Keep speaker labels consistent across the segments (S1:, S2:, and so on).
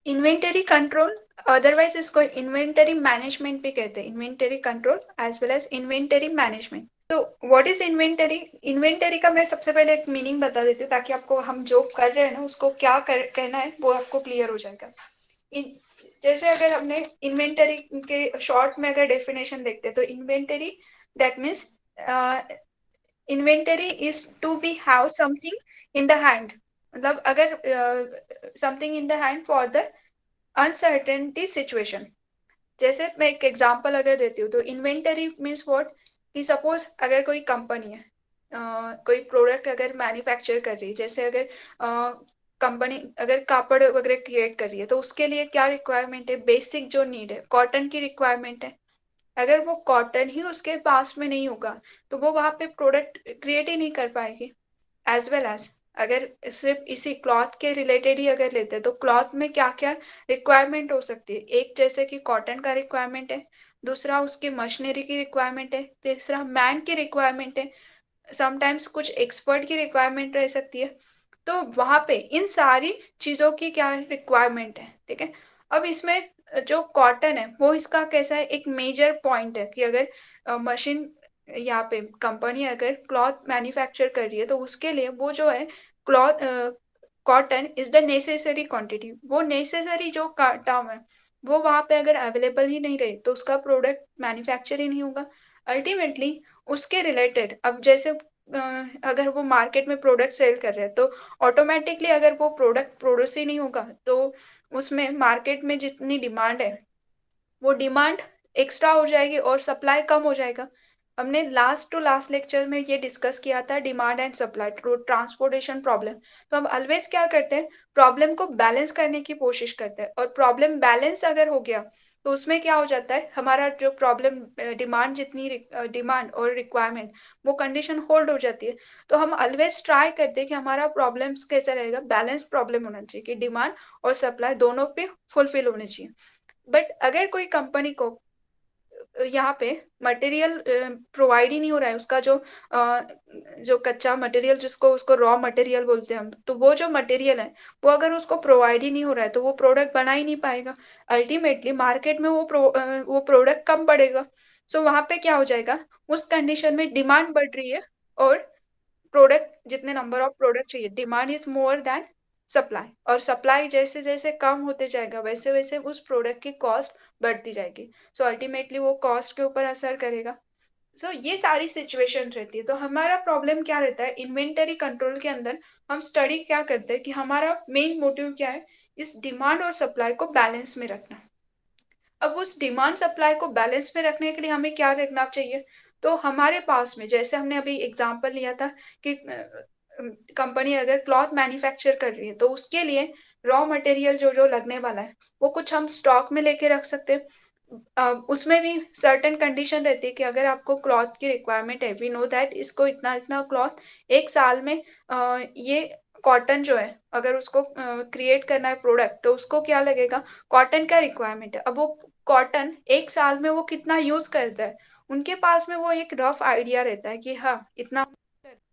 S1: Inventory control, otherwise इसको inventory management भी कहते हैं, inventory control as well as inventory management. तो व्हाट इज इन्वेंटरी? इन्वेंटरी का मैं सबसे पहले एक मीनिंग बता देती हूँ, ताकि आपको हम जो कर रहे हैं ना उसको क्या करना है वो आपको क्लियर हो जाएगा। इन, जैसे अगर हमने इन्वेंटरी के शॉर्ट में अगर डेफिनेशन देखते हैं, तो inventory that means inventory is to be have something in the hand. मतलब अगर something in the hand for the uncertainty situation. जैसे मैं एक एग्जांपल अगर देती हूँ, तो इन्वेंटरी मीन्स व्हाट, कि सपोज अगर कोई कंपनी है, कोई प्रोडक्ट अगर मैन्युफैक्चर कर रही है, जैसे अगर कंपनी अगर कापड़ वगैरह क्रिएट कर रही है, तो उसके लिए क्या रिक्वायरमेंट है, बेसिक जो नीड है कॉटन की रिक्वायरमेंट है। अगर वो कॉटन ही उसके पास में नहीं होगा, तो वो वहां पे प्रोडक्ट क्रिएट ही नहीं कर पाएगी। एज वेल एज अगर सिर्फ इसी क्लॉथ के रिलेटेड ही अगर लेते हैं, तो क्लॉथ में क्या क्या रिक्वायरमेंट हो सकती है, एक जैसे कि कॉटन का रिक्वायरमेंट है, दूसरा उसकी मशीनरी की रिक्वायरमेंट है, तीसरा मैन की रिक्वायरमेंट है, समटाइम्स कुछ एक्सपर्ट की रिक्वायरमेंट रह सकती है। तो वहां पे इन सारी चीजों की क्या रिक्वायरमेंट है, ठीक है। अब इसमें जो कॉटन है वो इसका कैसा है, एक मेजर पॉइंट है कि अगर मशीन, यहाँ पे कंपनी अगर क्लॉथ मैन्युफैक्चर कर रही है, तो उसके लिए वो जो है cloth, cotton is the necessary quantity, वो नेसेसरी जो टर्म है वो वहां पे अगर अवेलेबल ही नहीं रहे, तो उसका प्रोडक्ट मैन्युफैक्चर ही नहीं होगा। अल्टीमेटली उसके रिलेटेड, अब जैसे अगर वो मार्केट में प्रोडक्ट सेल कर रहे हैं, तो ऑटोमेटिकली अगर वो प्रोडक्ट प्रोड्यूस ही नहीं होगा, तो उसमें मार्केट में जितनी डिमांड है वो डिमांड एक्स्ट्रा हो जाएगी और सप्लाई कम हो जाएगा। हमने लास्ट टू लास्ट लेक्चर में ये डिस्कस किया था, demand and supply transportation problem. तो हम ऑलवेज क्या करते हैं, प्रॉब्लम को बैलेंस करने की कोशिश करते हैं, और प्रॉब्लम बैलेंस अगर हो गया, तो उसमें क्या हो जाता है, हमारा जो प्रॉब्लम, डिमांड जितनी डिमांड और रिक्वायरमेंट, वो कंडीशन होल्ड हो जाती है। तो हम ऑलवेज ट्राई करते हैं कि हमारा प्रॉब्लम्स कैसा रहेगा, बैलेंस प्रॉब्लम होना चाहिए, कि डिमांड और सप्लाई दोनों पे फुलफिल होने चाहिए। बट अगर कोई कंपनी को यहाँ पे मटेरियल प्रोवाइड ही नहीं हो रहा है, उसका जो कच्चा मटेरियल, जिसको उसको रॉ मटेरियल बोलते हैं हम, तो वो जो मटेरियल है वो अगर उसको प्रोवाइड ही नहीं हो रहा है, तो वो प्रोडक्ट बना ही नहीं पाएगा। अल्टीमेटली मार्केट में वो प्रोडक्ट कम पड़ेगा। सो वहां पे क्या हो जाएगा, उस कंडीशन में डिमांड बढ़ रही है, और प्रोडक्ट, जितने नंबर ऑफ प्रोडक्ट चाहिए, demand is more than supply, और सप्लाई जैसे जैसे कम होते जाएगा, वैसे वैसे उस प्रोडक्ट की कॉस्ट बढ़ती जाएगी। सो अल्टीमेटली वो कॉस्ट के ऊपर असर करेगा। ये सारी सिचुएशन रहती है। तो हमारा प्रॉब्लम क्या रहता है, इन्वेंटरी कंट्रोल के अंदर हम स्टडी क्या करते हैं, कि हमारा मेन मोटिव क्या है, इस डिमांड और सप्लाई को बैलेंस में रखना। अब उस डिमांड सप्लाई को बैलेंस में रखने के लिए हमें क्या रखना चाहिए, तो हमारे पास में, जैसे हमने अभी एग्जांपल लिया था कि कंपनी अगर क्लॉथ मैन्युफैक्चर कर रही है, तो उसके लिए रॉ मटेरियल जो जो लगने वाला है, वो कुछ हम स्टॉक में लेके रख सकते हैं। उसमें भी सर्टेन कंडीशन रहती है कि अगर आपको क्लॉथ की रिक्वायरमेंट है, वी नो दैट इसको इतना इतना क्लॉथ एक साल में, ये कॉटन जो है अगर उसको क्रिएट करना है प्रोडक्ट, तो उसको क्या लगेगा, कॉटन का रिक्वायरमेंट है। अब वो कॉटन एक साल में वो कितना यूज करता है, उनके पास में वो एक रफ आइडिया रहता है कि हाँ इतना।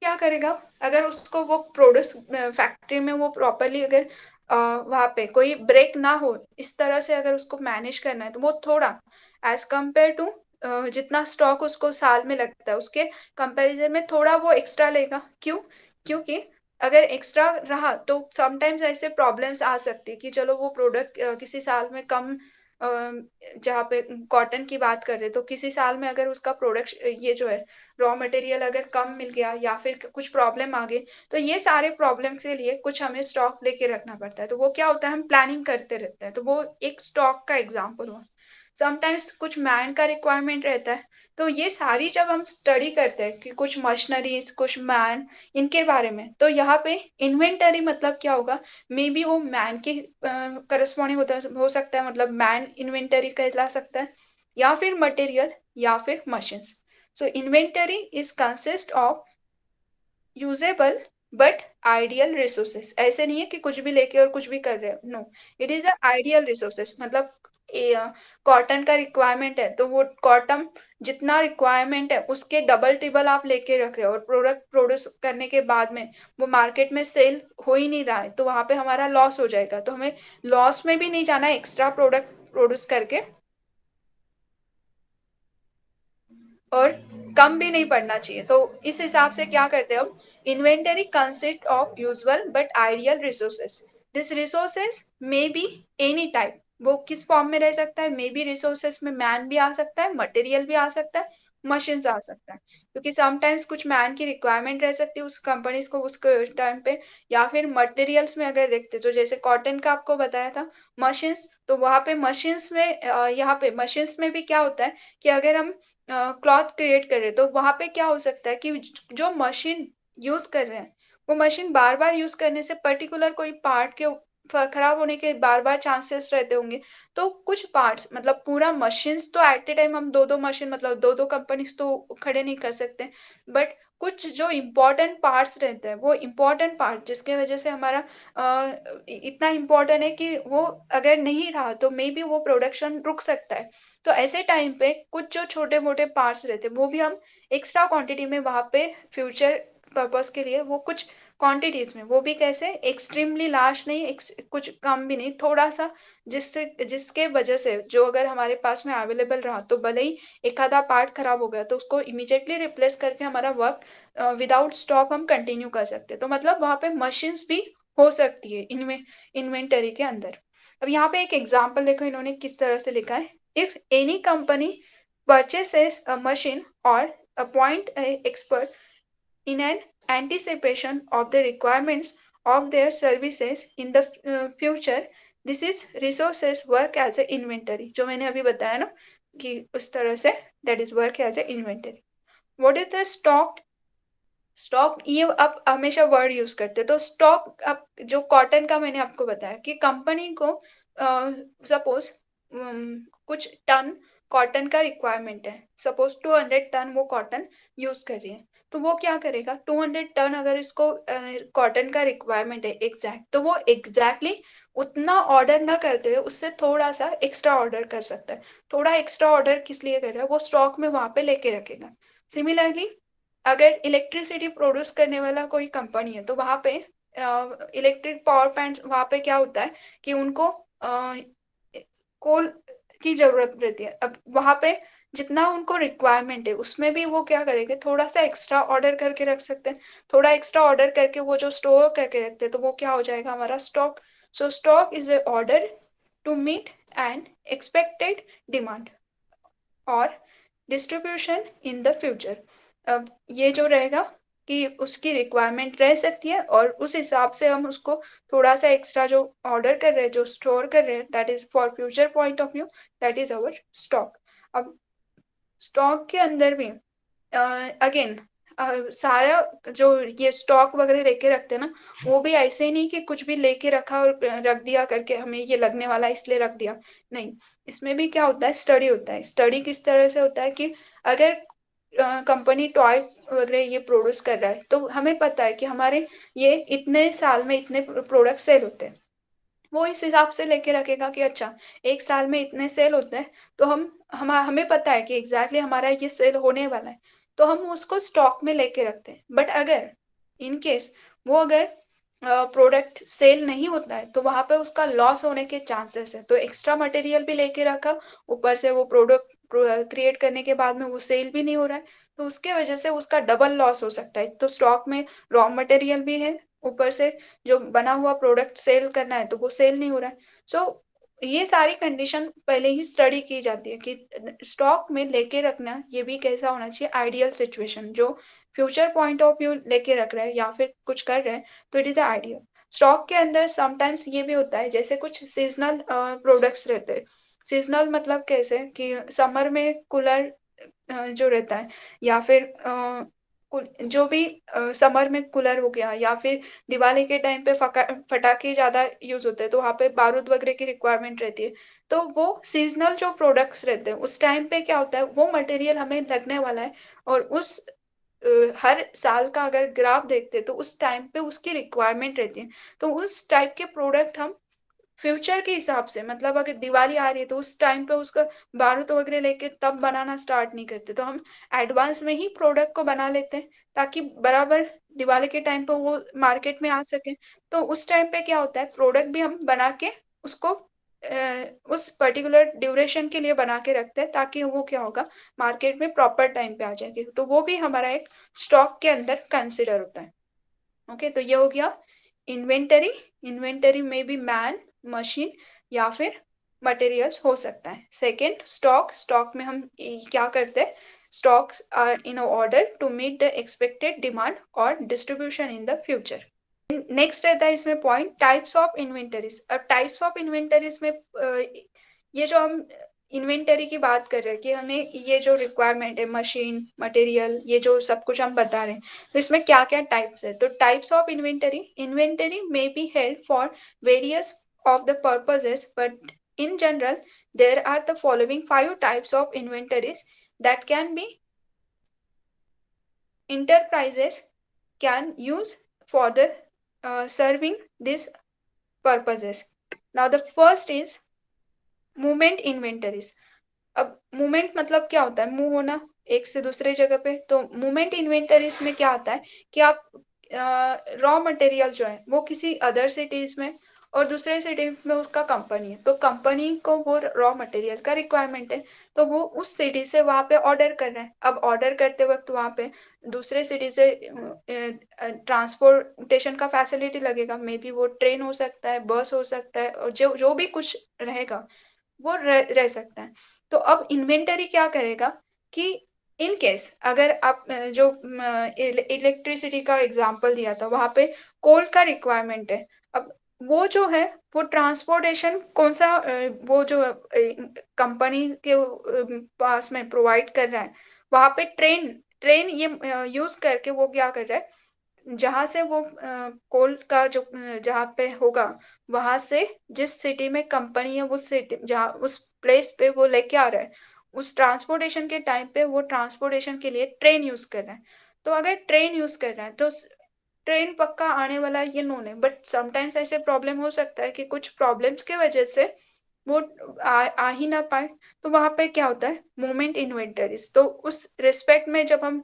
S1: क्या करेगा, अगर उसको वो प्रोड्यूस फैक्ट्री में वो प्रॉपरली अगर वहां पे कोई ब्रेक ना हो, इस तरह से अगर उसको मैनेज करना है, तो वो थोड़ा एज कंपेयर टू जितना स्टॉक उसको साल में लगता है, उसके कंपैरिजन में थोड़ा वो एक्स्ट्रा लेगा। क्यों? क्योंकि अगर एक्स्ट्रा रहा, तो समटाइम्स ऐसे प्रॉब्लम्स आ सकती है कि चलो वो प्रोडक्ट किसी साल में कम, जहाँ पे कॉटन की बात कर रहे, तो किसी साल में अगर उसका प्रोडक्ट, ये जो है रॉ मटेरियल अगर कम मिल गया, या फिर कुछ प्रॉब्लम आ गई, तो ये सारे प्रॉब्लम के लिए कुछ हमें स्टॉक लेके रखना पड़ता है। तो वो क्या होता है, हम प्लानिंग करते रहते हैं, तो वो एक स्टॉक का एग्जाम्पल हुआ। समटाइम्स कुछ मैन का रिक्वायरमेंट रहता है। तो ये सारी जब हम स्टडी करते हैं कि कुछ मशीनरीज, कुछ मैन, इनके बारे में, तो यहाँ पे इन्वेंटरी मतलब क्या होगा, मे बी वो मैन के करस्पॉन्डिंग होता हो सकता है, मतलब मैन इन्वेंटरी कहला सकता है, या फिर मटेरियल, या फिर machines. So inventory is consist of usable but ideal resources. ऐसे नहीं है कि कुछ भी लेके और कुछ भी कर रहे हो, no, it is a ideal resources, मतलब कॉटन का रिक्वायरमेंट है तो वो कॉटन जितना रिक्वायरमेंट है उसके डबल टिबल आप लेके रख रहे हो और प्रोडक्ट प्रोड्यूस करने के बाद में वो मार्केट में सेल हो ही नहीं रहा है तो वहां पे हमारा लॉस हो जाएगा। तो हमें लॉस में भी नहीं जाना, एक्स्ट्रा प्रोडक्ट प्रोड्यूस करके और कम भी नहीं पड़ना चाहिए। तो इस हिसाब से क्या करते हैं हम, inventory consist of usual but ideal resources. This resources may be any type, वो किस फॉर्म में रह सकता है, मे बी रिसोर्सेस में मैन भी आ सकता है, मटेरियल भी आ सकता है, मशीन्स आ सकता है, क्योंकि समटाइम्स कुछ मैन की रिक्वायरमेंट रह सकती है उस कंपनीज को उसके टाइम पे। या फिर मटेरियल्स में अगर देखते तो जैसे कॉटन का आपको बताया था मशीन्स, तो वहां पे मशीन्स में यहाँ पे मशीन्स में भी क्या होता है कि अगर हम क्लॉथ क्रिएट कर रहे हैं तो वहां पे क्या हो सकता है कि जो मशीन यूज कर रहे हैं वो मशीन बार बार यूज करने से पर्टिकुलर कोई पार्ट के खराब होने के बार बार चांसेस रहते होंगे। तो कुछ पार्ट्स मतलब पूरा मशीन्स तो एट ए टाइम हम दो दो मशीन मतलब दो दो कंपनीज तो खड़े नहीं कर सकते, बट कुछ जो इम्पोर्टेंट पार्ट्स रहते हैं वो इम्पोर्टेंट पार्ट जिसके वजह से हमारा इतना इम्पोर्टेंट है कि वो अगर नहीं रहा तो मे बी वो प्रोडक्शन रुक सकता है। तो ऐसे टाइम पे कुछ जो छोटे मोटे पार्ट्स रहते हैं वो भी हम एक्स्ट्रा क्वांटिटी में वहां पे फ्यूचर पर्पस के लिए वो कुछ क्वांटिटीज में, वो भी कैसे एक्सट्रीमली लार्ज नहीं, कुछ कम भी नहीं, थोड़ा सा, जिससे जिसके वजह से जो अगर हमारे पास में अवेलेबल रहा तो भले ही एक आधा पार्ट खराब हो गया तो उसको इमीडिएटली रिप्लेस करके हमारा वर्क विदाउट स्टॉप हम कंटिन्यू कर सकते हैं। तो मतलब वहां पे मशीन्स भी हो सकती है इनमें इन्वेंटरी के अंदर। अब यहाँ पे एक एग्जांपल देखो इन्होंने किस तरह से लिखा है। If any company purchases a machine or appoint a expert in an anticipation of the requirements of their services in the future, this is resources work as a inventory, जो मैंने अभी बताया ना कि उस तरह से that is work as a inventory. What is the stock? Stock ये आप हमेशा वर्ड यूज करते हैं तो स्टॉक अब जो कॉटन का मैंने आपको बताया कि कंपनी को सपोज कुछ टन कॉटन का रिक्वायरमेंट है, सपोज 200 टन वो कॉटन यूज कर रही है, तो वो क्या करेगा 200 टन अगर इसको कॉटन का रिक्वायरमेंट है एग्जैक्ट, तो वो एग्जैक्टली उतना ऑर्डर ना करते हुए उससे थोड़ा सा एक्स्ट्रा ऑर्डर कर सकता है। थोड़ा एक्स्ट्रा ऑर्डर किस लिए कर रहा है, वो स्टॉक में वहां पे लेके रखेगा। सिमिलरली अगर इलेक्ट्रिसिटी प्रोड्यूस करने वाला कोई कंपनी है तो वहां पे इलेक्ट्रिक पावर प्लांट वहां पे क्या होता है कि उनको कोल की जरूरत रहती है। अब वहां पे जितना उनको रिक्वायरमेंट है उसमें भी वो क्या करेंगे, थोड़ा सा एक्स्ट्रा ऑर्डर करके रख सकते हैं। थोड़ा एक्स्ट्रा ऑर्डर करके वो जो स्टोर करके रखते हैं तो वो क्या हो जाएगा हमारा stock. So stock is a order to meet an expected demand और डिस्ट्रीब्यूशन इन द फ्यूचर। अब ये जो रहेगा कि उसकी रिक्वायरमेंट रह सकती है और उस हिसाब से हम उसको थोड़ा सा एक्स्ट्रा जो ऑर्डर कर रहे हैं जो स्टोर कर रहे हैं that is for future point of view, that is our stock. अब स्टॉक के अंदर भी अगेन सारा जो ये स्टॉक वगैरह लेके रखते हैं ना, वो भी ऐसे ही नहीं कि कुछ भी लेके रखा और रख दिया करके हमें ये लगने वाला है इसलिए रख दिया, नहीं। इसमें भी क्या होता है, स्टडी होता है। स्टडी किस तरह से होता है कि अगर कंपनी टॉय वगैरह ये प्रोड्यूस कर रहा है तो हमें पता है कि हमारे ये इतने साल में इतने प्रोडक्ट सेल होते हैं, वो इस हिसाब से लेके रखेगा कि अच्छा एक साल में इतने सेल होते हैं, तो हमें पता है कि एग्जैक्टली हमारा ये सेल होने वाला है, तो हम उसको स्टॉक में लेके रखते हैं। बट अगर इन केस वो अगर प्रोडक्ट सेल नहीं होता है तो वहां पे उसका लॉस होने के चांसेस है, तो एक्स्ट्रा मटेरियल भी लेके रखा, ऊपर से वो प्रोडक्ट क्रिएट करने के बाद में वो सेल भी नहीं हो रहा है, तो उसके वजह से उसका डबल लॉस हो सकता है। तो स्टॉक में रॉ मटेरियल भी है, ऊपर से जो बना हुआ प्रोडक्ट सेल करना है तो वो सेल नहीं हो रहा है। सो ये सारी कंडीशन पहले ही स्टडी की जाती है कि स्टॉक में लेके रखना ये भी कैसा होना चाहिए, आइडियल सिचुएशन जो फ्यूचर पॉइंट ऑफ व्यू लेके रख रहा है या फिर कुछ कर रहे हैं तो इट इज आइडियल। स्टॉक के अंदर समटाइम्स ये भी होता है जैसे कुछ सीजनल प्रोडक्ट्स रहते हैं। सीजनल मतलब कैसे कि समर में कूलर जो रहता है या फिर जो भी समर में कूलर हो गया या फिर दिवाली के टाइम पे फटाके ज्यादा यूज होते हैं तो वहां पे बारूद वगैरह की रिक्वायरमेंट रहती है। तो वो सीजनल जो प्रोडक्ट्स रहते हैं उस टाइम पे क्या होता है वो मटेरियल हमें लगने वाला है और उस हर साल का अगर ग्राफ देखते हैं तो उस टाइम पे उसकी रिक्वायरमेंट रहती है, तो उस टाइप के प्रोडक्ट हम फ्यूचर के हिसाब से, मतलब अगर दिवाली आ रही है तो उस टाइम पे उसका बारूद वगैरह लेके तब बनाना स्टार्ट नहीं करते, तो हम एडवांस में ही प्रोडक्ट को बना लेते हैं ताकि बराबर दिवाली के टाइम पे वो मार्केट में आ सके। तो उस टाइम पे क्या होता है, प्रोडक्ट भी हम बना के उसको उस पर्टिकुलर ड्यूरेशन के लिए बना के रखते हैं ताकि वो क्या होगा, मार्केट में प्रॉपर टाइम पे आ जाएगी, तो वो भी हमारा एक स्टॉक के अंदर कंसिडर होता है। ओके, तो ये हो गया इन्वेंटरी। इन्वेंटरी में भी मैन, मशीन या फिर मटेरियल्स हो सकता है। Second, stock. स्टॉक में हम क्या करते हैं, stocks are in order to meet the expected demand और distribution in the future. Next रहता है इसमें पॉइंट टाइप्स ऑफ इन्वेंटरीज। अब टाइप्स ऑफ इन्वेंटरीज में ये जो हम इन्वेंटरी की बात कर रहे हैं कि हमें ये जो रिक्वायरमेंट है, मशीन, मटेरियल, ये जो सब कुछ हम बता रहे हैं, तो इसमें क्या क्या टाइप्स है। तो types of inventory, inventory may be held for various of the purposes, but in general there are the following 5 types of inventories that can be enterprises can use for the serving these purposes. Now the first is movement inventories. अब movement मतलब क्या होता है, move होना एक से दूसरे जगह पे। तो मूवमेंट इन्वेंटरीज में क्या आता है कि आप रॉ मटेरियल जो है वो किसी अदर सिटीज में और दूसरे सिटी में उसका कंपनी है, तो कंपनी को वो रॉ मटेरियल का रिक्वायरमेंट है, तो वो उस सिटी से वहां पे ऑर्डर कर रहे हैं। अब ऑर्डर करते वक्त वहां पे दूसरे सिटी से ट्रांसपोर्टेशन का फैसिलिटी लगेगा, मे बी वो ट्रेन हो सकता है, बस हो सकता है, और जो जो भी कुछ रहेगा वो रह सकता है। तो अब इन्वेंटरी क्या करेगा कि इन केस अगर आप जो इलेक्ट्रिसिटी का एग्जांपल दिया था, वहां पे कोल का रिक्वायरमेंट है। अब वो जो है वो ट्रांसपोर्टेशन कौन सा वो जो कंपनी के पास में प्रोवाइड कर रहा है, वहां पे ट्रेन ट्रेन ये यूज करके वो क्या कर रहा है, जहां से वो कोल का जो जहाँ पे होगा, वहां से जिस सिटी में कंपनी है उस सिटी जहाँ उस प्लेस पे वो लेके आ रहा है, उस ट्रांसपोर्टेशन के टाइम पे वो ट्रांसपोर्टेशन के लिए ट्रेन यूज कर रहा है। तो अगर ट्रेन यूज कर रहा है तो ट्रेन पक्का आने वाला ये नोन है, बट समटाइम्स ऐसे प्रॉब्लम हो सकता है कि कुछ प्रॉब्लम्स के वजह से वो आ ही ना पाए। तो वहां पे क्या होता है, मोमेंट इन्वेंटरीज। तो उस रिस्पेक्ट में जब हम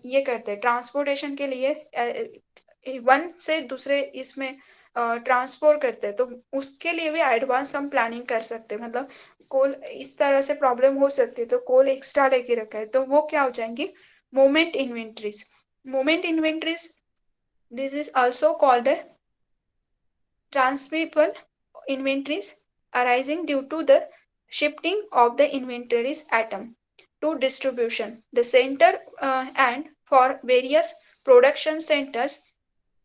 S1: ये करते हैं ट्रांसपोर्टेशन के लिए वन से दूसरे इसमें ट्रांसफर करते हैं, तो उसके लिए भी एडवांस हम प्लानिंग कर सकते हैं। मतलब कोल इस तरह से प्रॉब्लम हो सकती है तो कोल एक्स्ट्रा लेके रखा है, तो वो क्या हो जाएंगी, moment inventories. Moment inventories, this is also called transferable inventories arising due to the shifting of the inventories item to distribution the center, and for various production centers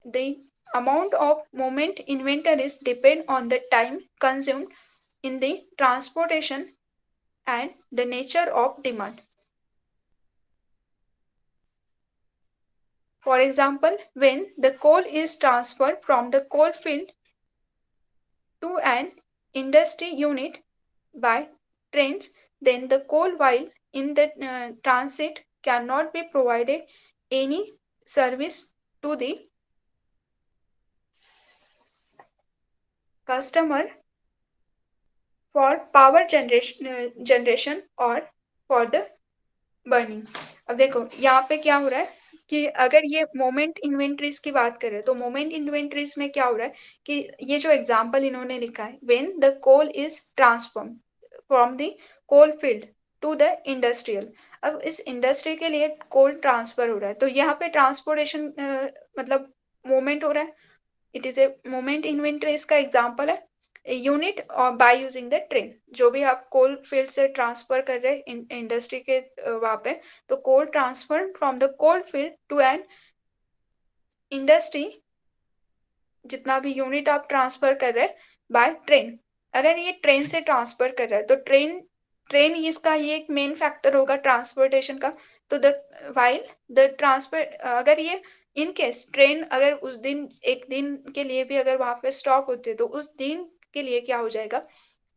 S1: the amount of moment inventories depend on the time consumed in the transportation and the nature of demand. For example, when the coal is transferred from the coal field to an industry unit by trains, then the coal while in the transit cannot be provided any service to the customer for power generation or for the burning. अब देखो यहाँ पे क्या हो रहा है कि अगर ये मोमेंट इन्वेंट्रीज की बात करें तो मोमेंट इन्वेंट्रीज में क्या हो रहा है कि ये जो एग्जांपल इन्होंने लिखा है, when the coal is transform from the coal field to the industrial. अब इस इंडस्ट्री के लिए कोल ट्रांसफर हो रहा है, तो यहाँ पे ट्रांसपोर्टेशन मतलब मोमेंट हो रहा है, it is a moment inventory इसका एग्जांपल है। यूनिट और बाय यूजिंग द ट्रेन, जो भी आप कोल फील्ड से ट्रांसफर कर रहे हैं इंडस्ट्री के वहां पे, तो coal transfer from the coal field to an industry, जितना भी यूनिट आप ट्रांसफर कर रहे हैं बाय ट्रेन। अगर ये ट्रेन से ट्रांसफर कर रहा है तो ट्रेन ट्रेन इसका ये एक मेन फैक्टर होगा ट्रांसपोर्टेशन का। तो द वाइल द ट्रांसफर, अगर ये इन केस ट्रेन अगर उस दिन एक दिन के लिए भी अगर वहां पे स्टॉप होते तो उस दिन के लिए क्या हो जाएगा,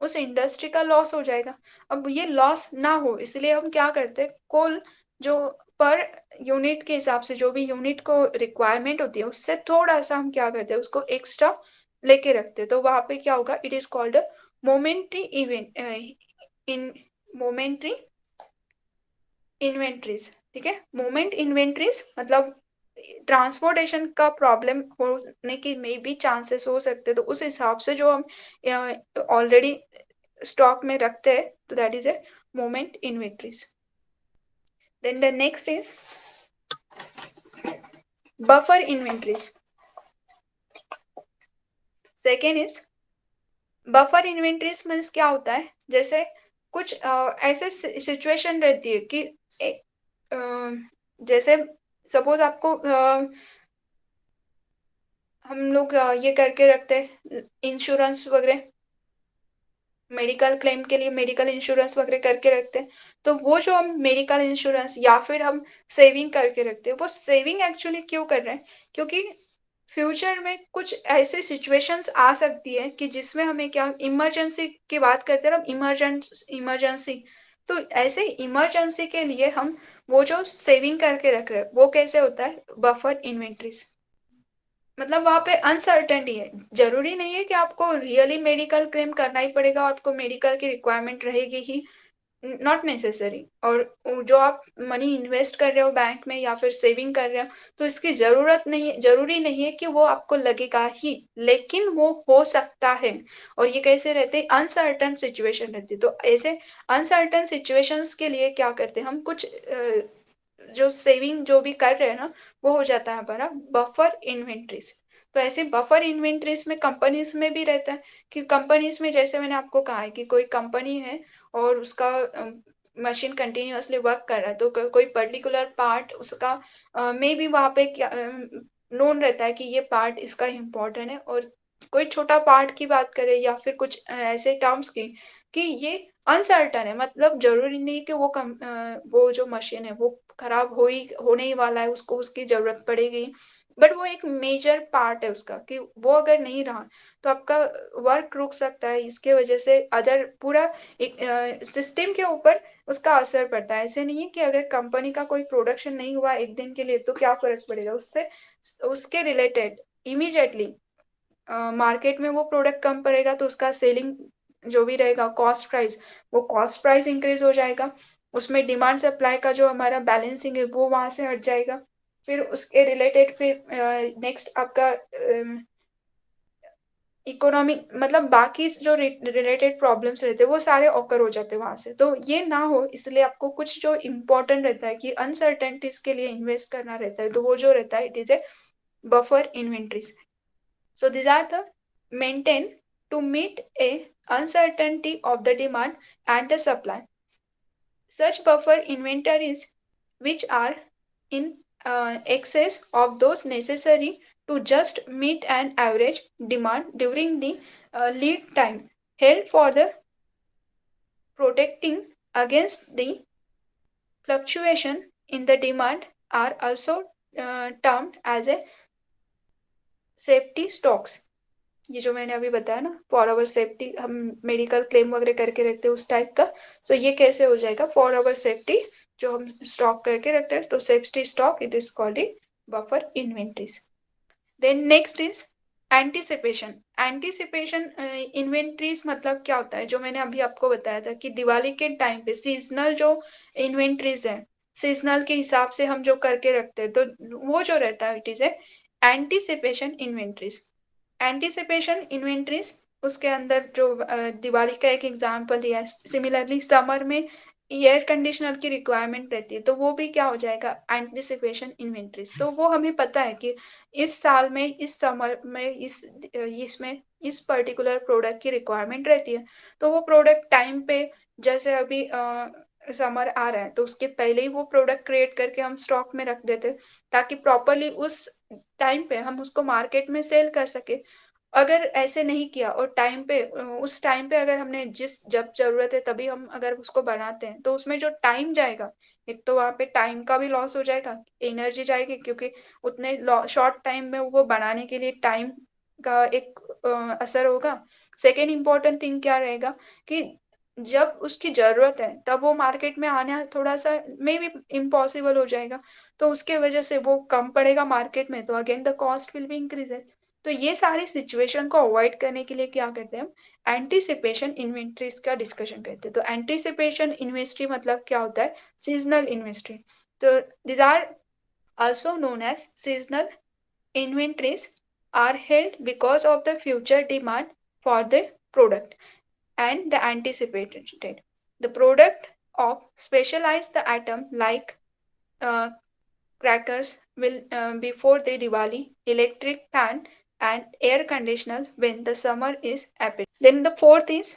S1: उस इंडस्ट्री का लॉस हो जाएगा। अब ये लॉस ना हो इसलिए हम क्या करते हैं, कोल जो पर यूनिट के हिसाब से जो भी यूनिट को रिक्वायरमेंट होती है उससे थोड़ा सा हम क्या करते हैं, उसको एक्स्ट्रा लेके रखते, तो वहां पे क्या होगा, it is called momentary event in momentary inventories. ठीक है, मोमेंट इन्वेंट्रीज मतलब ट्रांसपोर्टेशन का प्रॉब्लम होने की मे भी चांसेस हो सकते, तो उस हिसाब से जो हम ऑलरेडी स्टॉक में रखते हैं, तो that is a moment inventories. Then the next is buffer inventories. Second is buffer inventories means क्या होता है, जैसे कुछ ऐसे सिचुएशन रहती है कि जैसे सपोज आपको हम लोग ये करके रखते हैं इंश्योरेंस वगैरह, मेडिकल क्लेम के लिए मेडिकल इंश्योरेंस वगैरह करके रखते हैं, तो वो जो हम मेडिकल इंश्योरेंस या फिर हम सेविंग करके रखते हैं, वो सेविंग एक्चुअली क्यों कर रहे हैं, क्योंकि फ्यूचर में कुछ ऐसे सिचुएशंस आ सकती है कि जिसमें हमें क्या इमरजेंसी की बात करते हैं हम, इमरजेंसी, तो ऐसे इमरजेंसी के लिए हम वो जो सेविंग करके रख रहे हैं वो कैसे होता है, बफर इन्वेंट्रीज। मतलब वहां पे अनसर्टेनिटी है, जरूरी नहीं है कि आपको रियली मेडिकल क्लेम करना ही पड़ेगा, आपको मेडिकल की रिक्वायरमेंट रहेगी ही, नॉट नेसेसरी। और जो आप मनी इन्वेस्ट कर रहे हो बैंक में या फिर सेविंग कर रहे हो, तो इसकी जरूरत नहीं है, जरूरी नहीं है कि वो आपको लगेगा ही, लेकिन वो हो सकता है। और ये कैसे रहते हैं, अनसर्टन सिचुएशन रहती है, तो ऐसे अनसर्टन सिचुएशंस के लिए क्या करते हैं हम, कुछ जो सेविंग जो भी कर रहे हैं ना, वो हो जाता है हमारा बफर इन्वेंट्रीज। तो ऐसे बफर इन्वेंट्रीज में कंपनीज में भी रहता है, कि कंपनीज में जैसे मैंने आपको कहा है कि कोई कंपनी है और उसका मशीन कंटिन्यूअसली वर्क कर रहा है, तो कोई पर्टिकुलर पार्ट उसका मे भी वहां पे क्या नोन रहता है कि ये पार्ट इसका इम्पोर्टेंट है, और कोई छोटा पार्ट की बात करें या फिर कुछ ऐसे टर्म्स की कि ये अनसर्टन है, मतलब जरूरी नहीं कि वो जो मशीन है वो खराब होने ही वाला है, उसको उसकी जरूरत पड़ेगी, बट वो एक मेजर पार्ट है उसका, कि वो अगर नहीं रहा तो आपका वर्क रुक सकता है, इसके वजह से अदर पूरा सिस्टम के ऊपर उसका असर पड़ता है। ऐसे नहीं है कि अगर कंपनी का कोई प्रोडक्शन नहीं हुआ एक दिन के लिए तो क्या फर्क पड़ेगा उससे, उसके रिलेटेड इमीडिएटली मार्केट में वो प्रोडक्ट कम पड़ेगा, तो उसका सेलिंग जो भी रहेगा कॉस्ट प्राइस, वो कॉस्ट प्राइस इंक्रीज हो जाएगा, उसमें डिमांड सप्लाई का जो हमारा बैलेंसिंग है वो वहां से हट जाएगा, फिर उसके रिलेटेड फिर नेक्स्ट आपका इकोनॉमी, मतलब बाकी जो रिलेटेड प्रॉब्लम्स रहते हैं वो सारे ऑकर हो जाते हैं वहां से, तो ये ना हो इसलिए आपको कुछ जो इम्पोर्टेंट रहता है कि अनसर्टेनिटीज के लिए इन्वेस्ट करना रहता है, तो वो जो रहता है it is a buffer inventories. So these are the maintained to meet a uncertainty of the demand and the supply. Such buffer inventories which are in excess of those necessary to just meet an average demand during the lead time held for the protecting against the fluctuation in the demand are also termed as a safety stocks। ये जो मैंने अभी बताया ना for our safety, हम medical claim वगैरह करके रखते हैं उस टाइप का, तो ये कैसे हो जाएगा, फॉर अवर सेफ्टी जो हम स्टॉक करके रखते हैं, तो safety stock it is called buffer inventories. Then next is anticipation. Anticipation inventories मतलब क्या होता है, जो मैंने अभी आपको बताया था कि दिवाली के टाइम पे सीजनल जो इन्वेंट्रीज है, सीजनल के हिसाब से हम जो करके रखते हैं, तो वो जो रहता है it is a anticipation inventories. Anticipation inventories उसके अंदर जो दिवाली का एक एग्जांपल दिया है, सिमिलरली समर में एयर कंडीशनर की रिक्वायरमेंट रहती है, तो वो भी क्या हो जाएगा, एंटीसिपेशन इन्वेंट्रीज। तो वो हमें पता है कि इस साल में इस समर में इसमें इस पर्टिकुलर प्रोडक्ट की रिक्वायरमेंट रहती है, तो वो प्रोडक्ट टाइम पे, जैसे अभी समर आ रहा है तो उसके पहले ही वो प्रोडक्ट क्रिएट करके हम स्टॉक में रख देते, ताकि प्रॉपरली उस टाइम पे हम उसको मार्केट में सेल कर सके। अगर ऐसे नहीं किया और टाइम पे उस टाइम पे अगर हमने जिस जब जरूरत है तभी हम अगर उसको बनाते हैं, तो उसमें जो टाइम जाएगा, एक तो वहां पे टाइम का भी लॉस हो जाएगा, एनर्जी जाएगी, क्योंकि उतने शॉर्ट टाइम में वो बनाने के लिए टाइम का एक असर होगा। सेकेंड इम्पोर्टेंट थिंग क्या रहेगा कि जब उसकी जरूरत है तब वो मार्केट में आना थोड़ा सा मे भी इम्पॉसिबल हो जाएगा, तो उसके वजह से वो कम पड़ेगा मार्केट में, तो again the cost will be increase. तो ये सारी सिचुएशन को अवॉइड करने के लिए क्या करते हैं हम, एंटीसिपेशन इन्वेंट्रीज का डिस्कशन करते हैं। तो एंटीसिपेशन इन्वेंट्री मतलब क्या होता है, सीजनल इन्वेंट्री। तो this are also known as seasonal inventories are held because of the future demand for the product and the anticipated. The product of specialize the item like uh, crackers will before the Diwali, electric fan and air conditioner when the summer is approaching. Then the fourth is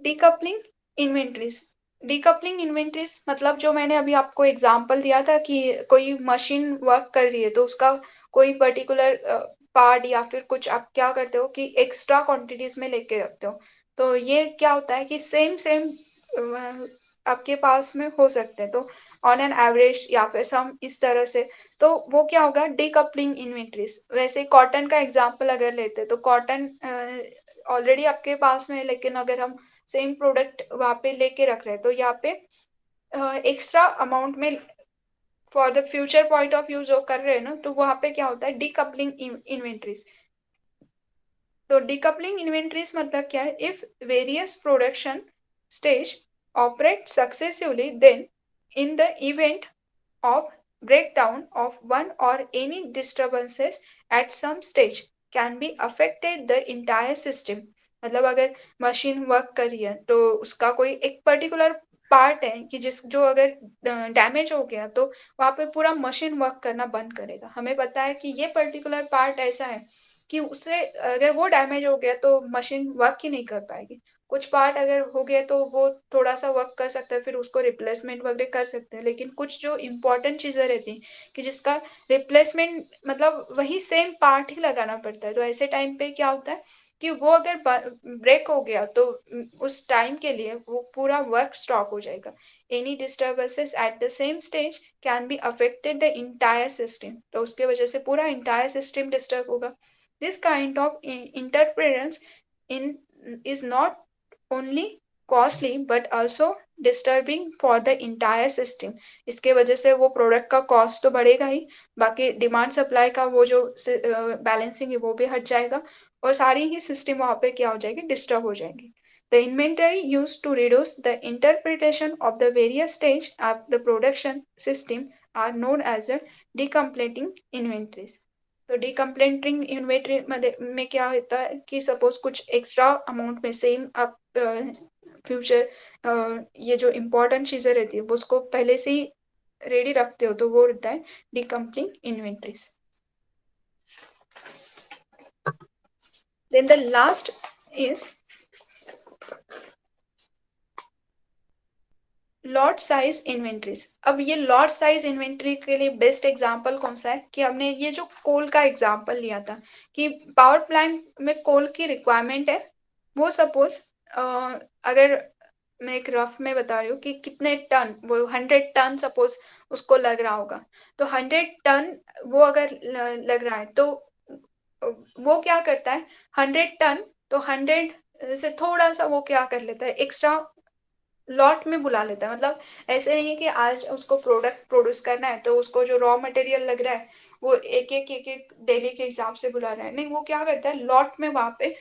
S1: decoupling inventories. Decoupling inventories मतलब जो मैंने अभी आपको example दिया था कि कोई machine work कर रही है तो उसका कोई पर्टिकुलर पार्ट या फिर कुछ आप क्या करते हो कि एक्स्ट्रा क्वांटिटीज में लेके रखते हो। तो ये क्या होता है कि सेम सेम आपके पास में हो सकते हैं, तो ऑन एन एवरेज या फिर सम इस तरह से। तो वो क्या होगा, डिकपलिंग इन्वेंट्रीज। वैसे कॉटन का एग्जांपल अगर लेते हैं तो कॉटन ऑलरेडी आपके पास में है, लेकिन अगर हम सेम प्रोडक्ट वहां पे लेके रख रहे हैं तो यहाँ पे एक्स्ट्रा अमाउंट में for the future point of view जो कर रहे हैं ना, तो वहां पे क्या होता है, डीकपलिंग इन्वेंट्रीज। तो डीकपलिंग इन्वेंट्रीज मतलब क्या है, if various production stage operate successively then in the event of breakdown of one or any disturbances at some stage can be affected the entire system। मतलब अगर मशीन वर्क कर रही है तो उसका कोई एक पर्टिकुलर पार्ट है कि जिस जो अगर डैमेज हो गया तो वहां पे पूरा मशीन वर्क करना बंद करेगा। हमें पता है कि ये पर्टिकुलर पार्ट ऐसा है कि उससे अगर वो डैमेज हो गया तो मशीन वर्क ही नहीं कर पाएगी। कुछ पार्ट अगर हो गया तो वो थोड़ा सा वर्क कर सकता है, फिर उसको रिप्लेसमेंट वगैरह कर सकते हैं। लेकिन कुछ जो इंपॉर्टेंट चीजें रहती हैं कि जिसका रिप्लेसमेंट मतलब वही सेम पार्ट ही लगाना पड़ता है, तो ऐसे टाइम पे क्या होता है कि वो अगर ब्रेक हो गया तो उस टाइम के लिए वो पूरा वर्क स्टॉप हो जाएगा। Any disturbances at the same stage can be affected the entire system, तो उसके वजह से पूरा इंटायर सिस्टम डिस्टर्ब होगा। This kind of interference in is not only costly but also disturbing for the entire system। इसके वजह से वो प्रोडक्ट का कॉस्ट तो बढ़ेगा ही, बाकी डिमांड सप्लाई का वो जो बैलेंसिंग है वो भी हट जाएगा, और सारी ही सिस्टम वहां पे क्या हो जाएगी, डिस्टर्ब हो जाएगी। The inventory used to reduce the interpretation of the various stage of the production system are known as the decoupling inventories। तो डीकम्प्लेंटिंग इन्वेंटरी में क्या होता है कि सपोज कुछ एक्स्ट्रा अमाउंट में सेम आप फ्यूचर ये जो इम्पोर्टेंट चीजें रहती है वो उसको पहले से ही रेडी रखते हो, तो वो रहता है decoupling inventories. Then the last is lot size inventories. अब ये लॉट साइज इन्वेंट्री के लिए बेस्ट एग्जांपल कौन सा है कि हमने ये जो कोल का एग्जांपल लिया था कि पावर प्लांट में कोल की रिक्वायरमेंट है। वो सपोज अगर मैं एक रफ में बता रही हूँ कि कितने टन, वो 100 टन सपोज उसको लग रहा होगा। तो 100 टन वो अगर लग रहा है तो वो क्या करता है, 100 टन तो 100 से थोड़ा सा वो क्या कर लेता है, एक्स्ट्रा लॉट में बुला लेता है। मतलब ऐसे नहीं है कि आज उसको प्रोडक्ट प्रोड्यूस करना है तो उसको जो रॉ मटेरियल लग रहा है वो एक एक डेली के हिसाब से बुला रहा है, नहीं, वो क्या करता है लॉट में वहां पे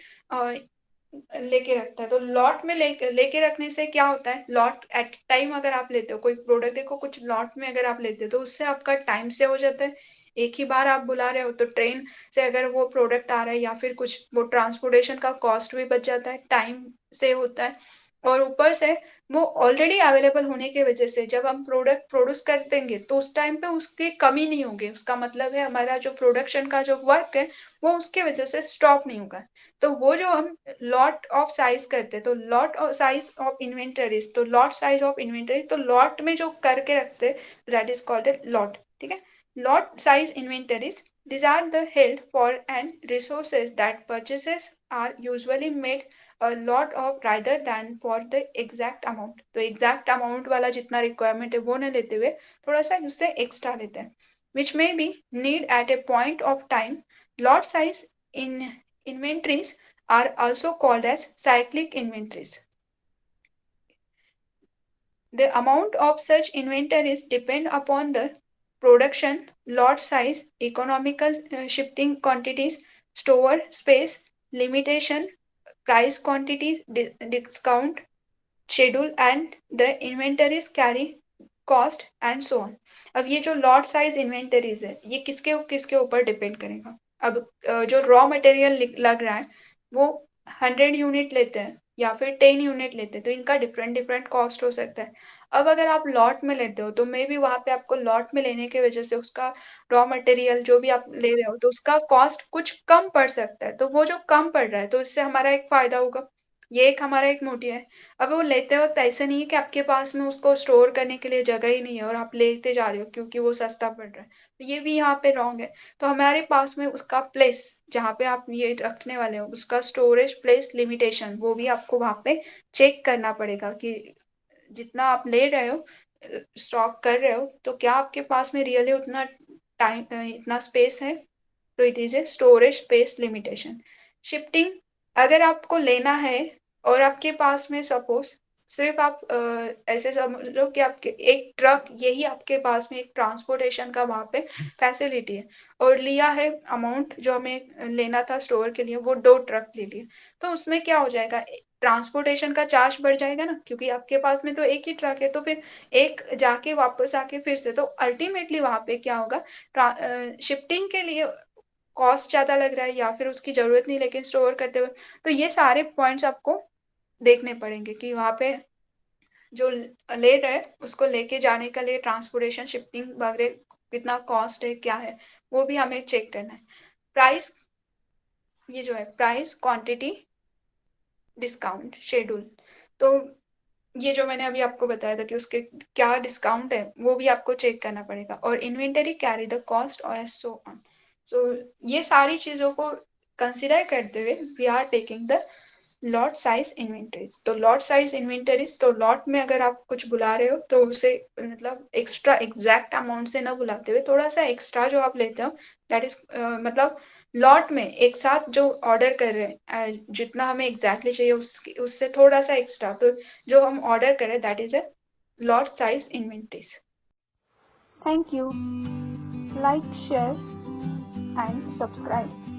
S1: लेके रखता है। तो लॉट में लेके रखने से क्या होता है, लॉट एट टाइम अगर आप लेते हो कोई प्रोडक्ट, देखो कुछ लॉट में अगर आप लेते हो तो उससे आपका टाइम से हो जाता है। एक ही बार आप बुला रहे हो तो ट्रेन से अगर वो प्रोडक्ट आ रहा है या फिर कुछ वो ट्रांसपोर्टेशन का कॉस्ट भी बच जाता है, टाइम से होता है। और ऊपर से वो ऑलरेडी अवेलेबल होने की वजह से जब हम प्रोडक्ट प्रोड्यूस कर देंगे तो उस टाइम पे उसकी कमी नहीं होगी। उसका मतलब है हमारा जो प्रोडक्शन का जो वर्क है वो उसके वजह से स्टॉप नहीं होगा। तो वो जो हम लॉट ऑफ साइज करते हैं, तो lot of size of inventories, तो लॉट साइज ऑफ इन्वेंटरी तो लॉट में जो करके रखते दैट इज कॉल्ड लॉट। ठीक है, lot size inventories these are the held for and resources that purchases are usually made a lot of rather than for the exact amount। तो exact amount वाला जितना requirement है वो नहीं लेते हुए थोड़ा सा उससे एक्स्ट्रा लेते हैं, which may be need at a point of time। lot size in inventories are also called as cyclic inventories। The amount of such inventories depend upon the production, lot size, economical shipping quantities, store space, limitation, price, quantity, discount, schedule, and the inventories carry cost and so on. अब ये जो lot size inventories है ये किसके किसके ऊपर depend करेगा। अब जो रॉ मटेरियल लग रहा है वो 100 यूनिट लेते हैं या फिर 10 यूनिट लेते हैं तो इनका डिफरेंट डिफरेंट कॉस्ट हो सकता है। अब अगर आप लॉट में लेते हो तो मे बी वहां पे आपको लॉट में लेने की वजह से उसका रॉ मटेरियल जो भी आप ले रहे हो तो उसका कॉस्ट कुछ कम पड़ सकता है, तो वो जो कम पड़ रहा है तो इससे हमारा एक फायदा होगा। ये एक हमारा एक मोटिव है। अब वो लेते वक्त ऐसा नहीं है कि आपके पास में उसको स्टोर करने के लिए जगह ही नहीं है और आप लेते जा रहे हो क्योंकि वो सस्ता पड़ रहा है, तो ये भी यहाँ पे रॉन्ग है। तो हमारे पास में उसका प्लेस जहाँ पे आप ये रखने वाले हो उसका स्टोरेज प्लेस लिमिटेशन वो भी आपको वहां पे चेक करना पड़ेगा कि जितना आप ले रहे हो स्टॉक कर रहे हो तो क्या आपके पास में रियली उतना टाइम इतना स्पेस है। तो it is a storage space limitation. Shifting, अगर आपको लेना है और आपके पास में सपोज सिर्फ आप ऐसे समझ लो कि आपके एक ट्रक यही आपके पास में एक ट्रांसपोर्टेशन का वहां पे फैसिलिटी है और लिया है अमाउंट जो हमें लेना था स्टोर के लिए वो 2 ट्रक ले लिए, तो उसमें क्या हो जाएगा ट्रांसपोर्टेशन का चार्ज बढ़ जाएगा ना क्योंकि आपके पास में तो एक ही ट्रक है, तो फिर एक जाके वापस आके फिर से तो अल्टीमेटली वहां पे क्या होगा शिफ्टिंग के लिए कॉस्ट ज्यादा लग रहा है या फिर उसकी जरूरत नहीं लेकिन स्टोर करते हुए। तो ये सारे पॉइंट्स आपको देखने पड़ेंगे कि वहां पे जो ले रहा है उसको लेके जाने के लिए ट्रांसपोर्टेशन शिफ्टिंग वगैरह कितना कॉस्ट है क्या है वो भी हमें चेक करना है। प्राइस, ये जो है प्राइस, क्वांटिटी, डिस्काउंट, शेड्यूल, तो ये जो मैंने अभी आपको बताया था कि उसके क्या डिस्काउंट है वो भी आपको चेक करना पड़ेगा और इन्वेंटरी कैरी द कॉस्ट और सो ऑन। सो ये सारी चीजों को कंसिडर करते हुए we are taking the lot size inventories. तो लॉट साइज इन्वेंटरीज तो लॉट में अगर आप कुछ बुला रहे हो तो उसे मतलब एक्स्ट्रा एग्जैक्ट अमाउंट से ना बुलाते हुए थोड़ा सा एक्स्ट्रा जो आप लेते हो दैट इज मतलब लॉट में एक साथ जो ऑर्डर कर रहे हैं जितना हमें एग्जैक्टली चाहिए उससे थोड़ा सा एक्स्ट्रा, तो जो हम ऑर्डर करें that is a lot size inventories. Thank you. Like, share and subscribe.